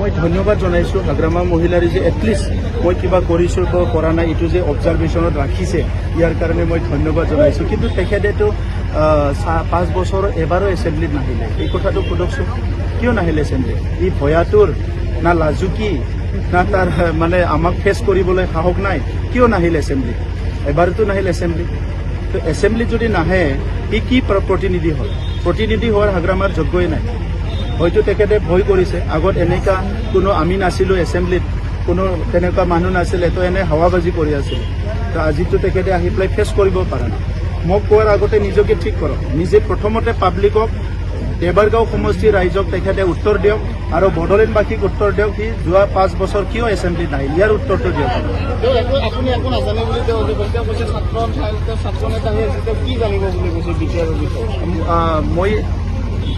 মই ধন্যবাদ জনাইছোঁ হাগ্ৰামা মহিলাৰ যে এটলিষ্ট মই কিবা কৰিছোঁ কৰা নাই এইটো যে অবজাৰ্ভেশ্যনত ৰাখিছে ইয়াৰ কাৰণে মই ধন্যবাদ জনাইছোঁ। কিন্তু তেখেতেতো 5 বছৰ এবাৰো এছেম্বলিত নাহিলে। এই কথাটো সোধকচোন, কিয় নাহিলে এছেম্বলিত? ই ভয়াতুৰ না লাজুকী না তাৰ মানে আমাক ফেচ কৰিবলৈ সাহস নাই? কিয় নাহিল এছেম্বলিত? এবাৰতো নাহিল এছেম্বলিত। তো এছেম্বলিত যদি নাহে ই কি প্ৰতিনিধি হয়? প্ৰতিনিধি হোৱাৰ হাগ্ৰামাৰ যোগ্যই নাই। হয়তো তেখেতে ভয় কৰিছে। আগত এনেকুৱা কোনো আমি নাছিলোঁ এছেম্বলিত, কোনো তেনেকুৱা মানুহ নাছিলে, তো এনে হাৱাবাজি কৰি আছিলে। তো আজিতো তেখেতে আহি পেলাই ফেচ কৰিব পৰা নাই। মোক কোৱাৰ আগতে নিজকে ঠিক কৰক। নিজে প্ৰথমতে পাব্লিকক দেবাৰগাঁও সমষ্টিৰ ৰাইজক তেখেতে উত্তৰ দিয়ক আৰু বড়োলেণ্ডবাসীক উত্তৰ দিয়ক। সি যোৱা 5 বছৰ কিয় এছেম্বলিত নাহিল, ইয়াৰ উত্তৰটো দিয়ক। আপুনি একো নাজানে বুলি তেওঁ কৈছে, ছাত্ৰ নেতা হৈ আছে, কি জানিব বুলি কৈছে বিটিআৰৰ বিষয়ে? মই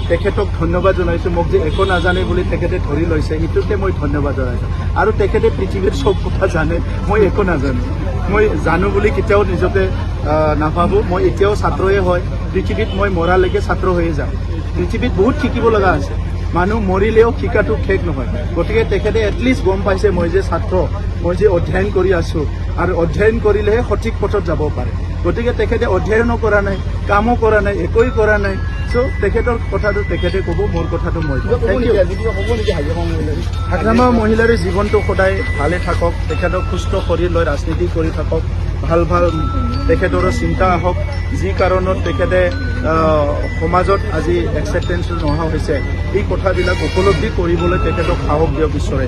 তেখেতক ধন্যবাদ জনাইছোঁ। মোক যে একো নাজানে বুলি তেখেতে ধৰি লৈছে, সেইটোতে মই ধন্যবাদ জনাইছোঁ। আৰু তেখেতে পৃথিৱীৰ চব কথা জানে, মই একো নাজানো। মই জানো বুলি কেতিয়াও নিজকে নাভাবোঁ। মই এতিয়াও ছাত্ৰই হয়। পৃথিৱীত মই মৰালৈকে ছাত্ৰ হৈয়ে যাম। পৃথিৱীত বহুত শিকিব লগা আছে। মানুহ মৰিলেও শিকাটো শেষ নহয়। গতিকে তেখেতে এটলিষ্ট গম পাইছে মই যে ছাত্ৰ, মই যে অধ্যয়ন কৰি আছোঁ আৰু অধ্যয়ন কৰিলেহে সঠিক পথত যাব পাৰে। গতিকে তেখেতে অধ্যয়নো কৰা নাই, কামো কৰা নাই, একোৱেই কৰা নাই। চ' তেখেতৰ কথাটো তেখেতে ক'ব, মোৰ কথাটো মই ক'ব। হাগ্ৰামা মহিলাৰ জীৱনটো সদায় ভালে থাকক, তেখেতক সুস্থ শৰীৰ লৈ ৰাজনীতি কৰি থাকক, ভাল ভাল তেখেতৰো চিন্তা আহক। যি কাৰণত তেখেতে সমাজত আজি একচেপ্টেঞ্চ নোহোৱা হৈছে, এই কথাবিলাক উপলব্ধি কৰিবলৈ তেখেতক সাহস দিয়ক ঈশ্বৰে।